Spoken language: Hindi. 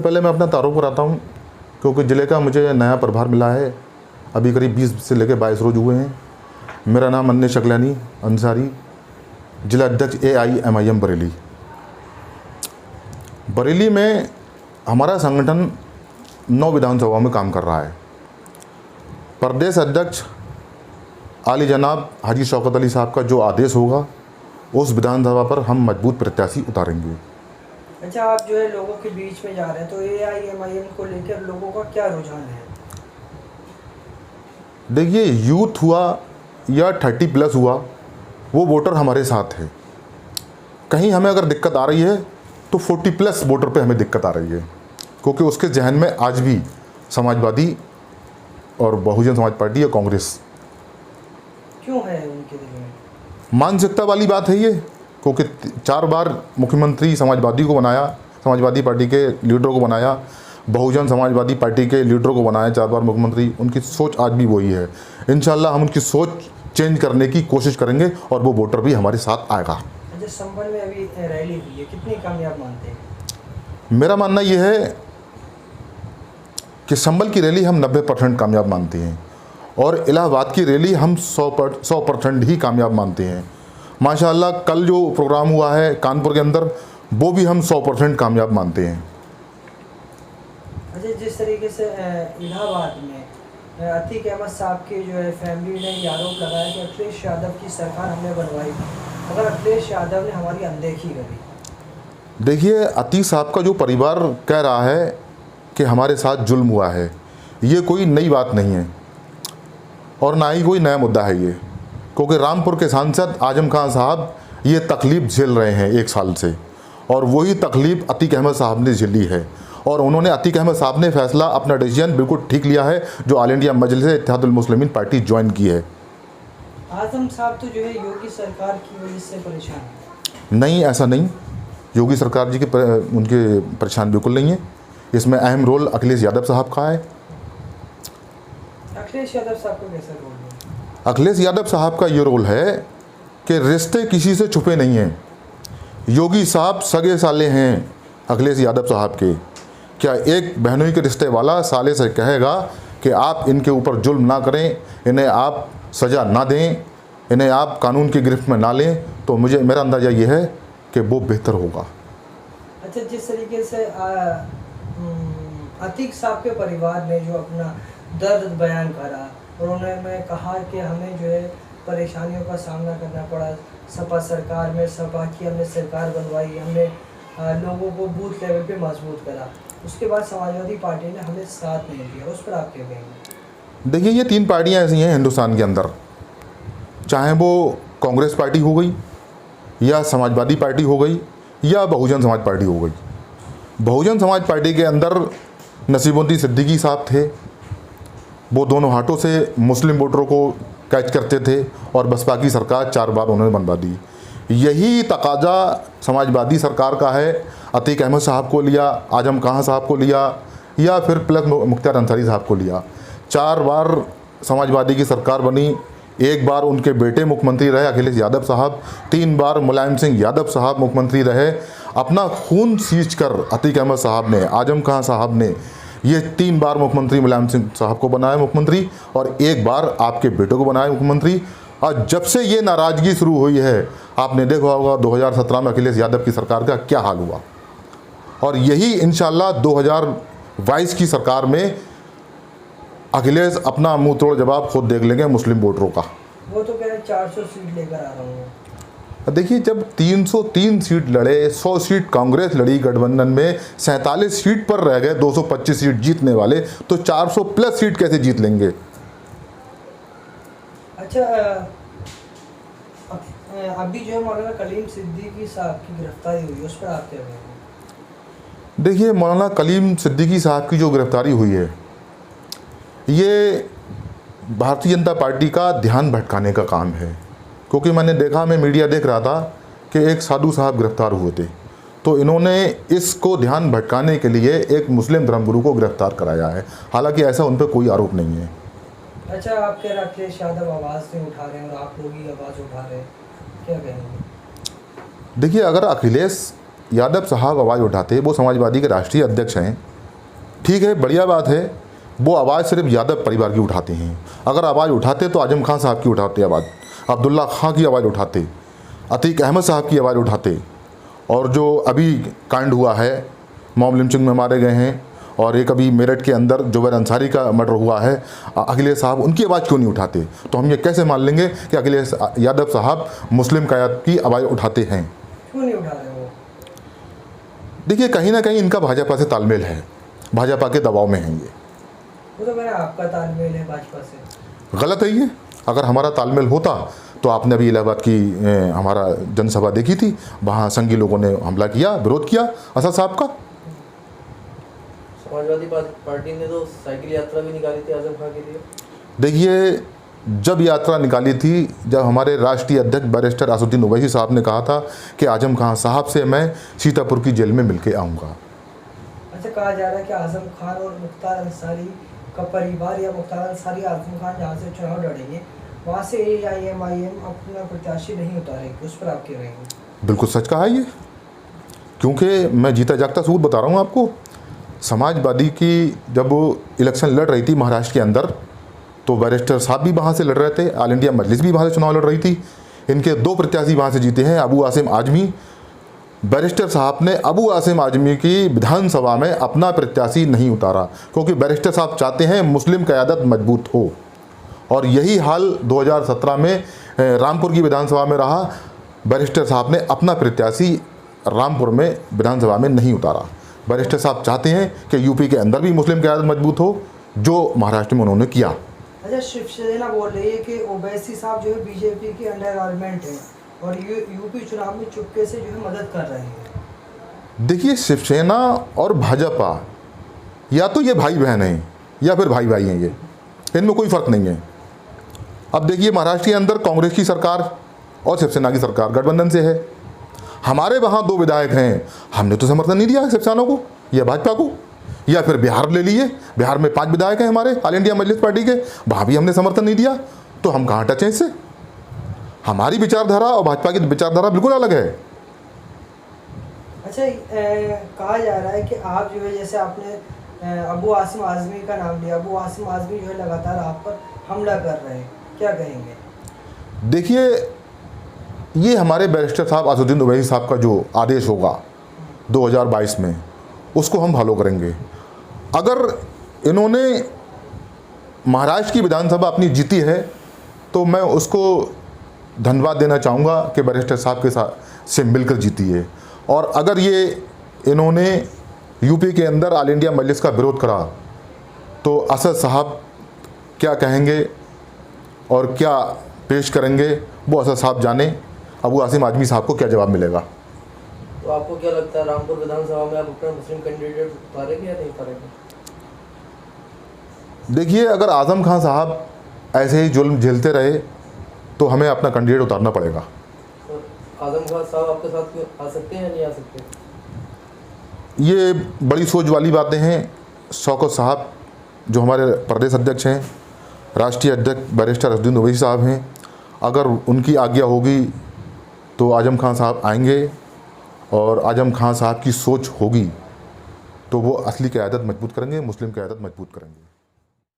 पहले मैं अपना तारुफ कराता हूँ, क्योंकि ज़िले का मुझे नया प्रभार मिला है। अभी करीब 20 से लेकर 22 रोज़ हुए हैं। मेरा नाम अन्य शकलानी अंसारी, जिला अध्यक्ष AIMIM बरेली। बरेली में हमारा संगठन 9 विधानसभाओं में काम कर रहा है। प्रदेश अध्यक्ष आली जनाब हाजी शौकत अली साहब का जो आदेश होगा, उस विधानसभा पर हम मजबूत प्रत्याशी उतारेंगे। अच्छा, आप जो है लोगों के बीच में जा रहे हैं, तो AIMIM को लेकर लोगों का क्या रुझान है? देखिए, यूथ हुआ या 30+ हुआ, वो वोटर हमारे साथ है। कहीं हमें अगर दिक्कत आ रही है तो 40+ वोटर पे हमें दिक्कत आ रही है, क्योंकि उसके जहन में आज भी समाजवादी और बहुजन समाज पार्टी या कांग्रेस क्यों है उनके दिल में? मानसिकता वाली बात है ये, क्योंकि 4 बार मुख्यमंत्री समाजवादी को बनाया, समाजवादी पार्टी के लीडरों को बनाया, बहुजन समाजवादी पार्टी के लीडरों को बनाया 4 बार मुख्यमंत्री। उनकी सोच आज भी वही है। इंशाल्लाह हम उनकी सोच चेंज करने की कोशिश करेंगे और वो वोटर भी हमारे साथ आएगा। अच्छा, संभल में अभी रैली हुई है, कितनी कामयाब मानते हैं? मेरा मानना ये है कि संभल की रैली हम 90% कामयाब मानते हैं और इलाहाबाद की रैली हम 100% ही कामयाब मानते हैं। माशाअल्लाह कल जो प्रोग्राम हुआ है कानपुर के अंदर, वो भी हम 100% कामयाब मानते हैं। अच्छा, जिस तरीके से इलाहाबाद में अतीक अहमद साहब के जो है फैमिली ने ये आरोप लगाया कि अखिलेश यादव की सरकार हमने बनवाई, अगर अखिलेश यादव ने हमारी अनदेखी करी। देखिए, अतीक साहब का जो परिवार कह रहा है कि हमारे साथ जुल्म हुआ है, ये कोई नई बात नहीं है और ना ही कोई नया मुद्दा है ये, क्योंकि रामपुर के सांसद आजम खान साहब ये तकलीफ़ झेल रहे हैं 1 साल से, और वही तकलीफ़ अतीक अहमद साहब ने झेली है। और उन्होंने, अतीक अहमद साहब ने फैसला, अपना डिसीजन बिल्कुल ठीक लिया है, जो ऑल इंडिया मजलिस इत्तेहादुल मुस्लिमीन पार्टी ज्वाइन की है। आजम साहब तो जो है योगी सरकार की वजह से परेशान है। नहीं, ऐसा नहीं। योगी सरकार जी के उनके परेशान बिल्कुल नहीं है। इसमें अहम रोल अखिलेश यादव साहब का है। अखिलेश यादव साहब को कैसा रोल है? अखिलेश यादव साहब का ये रोल है कि रिश्ते किसी से छुपे नहीं हैं। योगी साहब सगे साले हैं अखिलेश यादव साहब के। क्या एक बहनोई के रिश्ते वाला साले से कहेगा कि आप इनके ऊपर जुल्म ना करें, इन्हें आप सज़ा ना दें, इन्हें आप कानून की गिरफ्त में ना लें, तो मेरा अंदाज़ा ये है कि वो बेहतर होगा। अच्छा, जिस तरीके से अतीक साहब के परिवार ने जो अपना दर्द बयान करा और उन्होंने कहा कि हमें जो है परेशानियों का सामना करना पड़ा, सपा सरकार में, सपा की हमने सरकार बनवाई, हमने लोगों को बूथ लेवल पे मजबूत करा, उसके बाद समाजवादी पार्टी ने हमें साथ नहीं दिया, उस पर आप क्या कहेंगे? देखिए, ये 3 पार्टियाँ ऐसी हैं हिंदुस्तान के अंदर, चाहे वो कांग्रेस पार्टी हो गई या समाजवादी पार्टी हो गई या बहुजन समाज पार्टी हो गई। बहुजन समाज पार्टी के अंदर नसीमुद्दीन सिद्दीकी साहब थे, वो दोनों हाथों से मुस्लिम वोटरों को कैच करते थे और बसपा की सरकार 4 बार उन्होंने बनवा दी। यही तकाजा समाजवादी सरकार का है। अतीक अहमद साहब को लिया, आजम खान साहब को लिया या फिर प्लस मुख्तार अंसारी साहब को लिया, 4 बार समाजवादी की सरकार बनी। 1 बार उनके बेटे मुख्यमंत्री रहे अखिलेश यादव साहब, 3 बार मुलायम सिंह यादव साहब मुख्यमंत्री रहे। अपना खून सींच कर अतीक अहमद साहब ने, आजम खान साहब ने ये 3 बार मुख्यमंत्री मुलायम सिंह साहब को बनाया मुख्यमंत्री और 1 बार आपके बेटों को बनाया मुख्यमंत्री। और जब से ये नाराज़गी शुरू हुई है, आपने देखा होगा 2017 में अखिलेश यादव की सरकार का क्या हाल हुआ, और यही इंशाल्लाह 2022 की सरकार में अखिलेश अपना मुंह तोड़ जवाब खुद देख लेंगे मुस्लिम वोटरों का। वो तो कह रहे 400 सीट लेकर आ रहा हूँ। देखिए, जब 303 सीट लड़े, 100 सीट कांग्रेस लड़ी गठबंधन में, 47 सीट पर रह गए 225 सीट जीतने वाले, तो 400+ सीट कैसे जीत लेंगे? अच्छा, अभी जो है मौलाना कलीम सिद्दीकी साहब की गिरफ्तारी हुई, उस पर आप क्या कहेंगे? देखिए, मौलाना कलीम सिद्दीकी साहब की जो गिरफ्तारी हुई है, ये भारतीय जनता पार्टी का ध्यान भटकाने का काम है। क्योंकि मैंने देखा, मैं मीडिया देख रहा था कि एक साधु साहब गिरफ्तार हुए थे, तो इन्होंने इसको ध्यान भटकाने के लिए एक मुस्लिम धर्मगुरु को गिरफ्तार कराया है। हालांकि ऐसा उन पर कोई आरोप नहीं है। अच्छा, आप कह रहे अखिलेश यादव आवाज़ नहीं उठा रहे हैं और आप लोग ही आवाज़ उठा रहे हैं, क्या कहेंगे? देखिए, अगर अखिलेश यादव साहब आवाज़ उठाते, वो समाजवादी के राष्ट्रीय अध्यक्ष हैं, ठीक है, बढ़िया बात है। वो आवाज़ सिर्फ यादव परिवार की उठाते हैं। अगर आवाज़ उठाते तो आजम खान साहब की उठाते आवाज़, अब्दुल्ला खां की आवाज़ उठाते, अतीक अहमद साहब की आवाज़ उठाते। और जो अभी कांड हुआ है, मॉब लिंचिंग में मारे गए हैं, और एक अभी मेरठ के अंदर जुबैर अंसारी का मर्डर हुआ है, अखिलेश साहब उनकी आवाज़ क्यों नहीं उठाते? तो हम ये कैसे मान लेंगे कि अखिलेश यादव साहब मुस्लिम क़यादत की आवाज़ उठाते हैं? क्यों नहीं उठा रहे वो? देखिए, कहीं ना कहीं इनका भाजपा से तालमेल है, भाजपा के दबाव में हैं ये। वो तो मेरा आपका तालमेल है भाजपा से। गलत है ये। अगर हमारा तालमेल होता तो आपने अभी इलाहाबाद की हमारा जनसभा देखी थी, वहाँ संघी लोगों ने हमला किया, विरोध किया असद साहब का। समाजवादी पार्टी ने तो साइकिल यात्रा भी निकाली थी आजम खान के लिए। देखिए, जब यात्रा निकाली थी, जब हमारे राष्ट्रीय अध्यक्ष बैरिस्टर असदुद्दीन ओवैसी साहब ने कहा था कि आजम खान साहब से मैं सीतापुर की जेल में मिलके आऊँगा। अच्छा, कहा जा रहा है कि आजम खान और मुख्तार अंसारी का परिवार या मुख्तार अंसारी आजम खान जहाँ से चुनाव लड़ेंगे वहाँ से AIMIM अपना प्रत्याशी नहीं उतारेगी, उस पर आप क्या रहेंगे? बिल्कुल सच कहा ये, क्योंकि मैं जीता जागता सबूत बता रहा हूँ आपको। समाजवादी की जब इलेक्शन लड़ रही थी महाराष्ट्र के अंदर, तो बैरिस्टर साहब भी वहाँ से लड़ रहे थे, ऑल इंडिया मजलिस भी वहाँ से चुनाव लड़ रही थी। इनके 2 प्रत्याशी वहाँ से जीते हैं, अबू आसिम आजमी। बैरिस्टर साहब ने अबू आसिम आजमी की विधानसभा में अपना प्रत्याशी नहीं उतारा, क्योंकि बैरिस्टर साहब चाहते हैं मुस्लिम क़यादत मजबूत हो। और यही हाल 2017 में रामपुर की विधानसभा में रहा। बैरिस्टर साहब ने अपना प्रत्याशी रामपुर में विधानसभा में नहीं उतारा। बैरिस्टर साहब चाहते हैं कि यूपी के अंदर भी मुस्लिम क़यादत मजबूत हो, जो महाराष्ट्र में उन्होंने किया। अच्छा, शिवसेना बोल रही है कि ओवैसी साहब जो है बीजेपी की अंडरगारमेंट है और यूपी चुनाव में चुपके से जो है मदद कर रहे हैं। देखिए, शिवसेना और भाजपा या तो ये भाई बहन हैं या फिर भाई भाई हैं, ये इनमें कोई फ़र्क नहीं है। अब देखिए, महाराष्ट्र के अंदर कांग्रेस की सरकार और शिवसेना की सरकार गठबंधन से है। हमारे वहाँ 2 विधायक हैं, हमने तो समर्थन नहीं दिया शिवसेना को या भाजपा को। या फिर बिहार ले लीजिए, बिहार में 5 विधायक हैं हमारे ऑल इंडिया मजलिस पार्टी के, वहाँ भी हमने समर्थन नहीं दिया। तो हम कहाँ टच हैं इससे? हमारी विचारधारा और भाजपा की विचारधारा बिल्कुल अलग है। अच्छा, कहा जा रहा है कि आप जो है, जैसे आपने अबू आसिम आजमी का नाम लिया, अबू आसिम आजमी जो है लगातार आप पर हमला कर रहे हैं, क्या कहेंगे? देखिए, ये हमारे बैरिस्टर साहब असदुद्दीन ओवैसी साहब का जो आदेश होगा 2022 में, उसको हम फॉलो करेंगे। अगर इन्होंने महाराष्ट्र की विधानसभा अपनी जीती है तो मैं उसको धन्यवाद देना चाहूँगा कि बैरिस्टर साहब के साथ से मिलकर जीती है। और अगर ये इन्होंने यूपी के अंदर ऑल इंडिया मजलिस का विरोध करा तो असद साहब क्या कहेंगे और क्या पेश करेंगे, वो असद साहब जाने। अबू आसिम आजमी साहब को क्या जवाब मिलेगा? तो आपको क्या लगता है, रामपुर विधानसभा में आप अपना मुस्लिम कैंडिडेट उतारेंगे या नहीं उतारेंगे? देखिए, अगर आजम खान साहब ऐसे ही जुल्म झेलते रहे तो हमें अपना कैंडिडेट उतारना पड़ेगा। तो आजम खान साहब आपके साथ क्यों आ सकते हैं या नहीं आ सकते? ये बड़ी सोच वाली बातें हैं। शौकत साहब जो हमारे प्रदेश अध्यक्ष हैं, राष्ट्रीय अध्यक्ष बैरिस्टर असदुद्दीन ओवैसी साहब हैं, अगर उनकी आज्ञा होगी तो आजम खान साहब आएंगे। और आजम खान साहब की सोच होगी तो वो असली क़यादत मजबूत करेंगे, मुस्लिम क़यादत मजबूत करेंगे।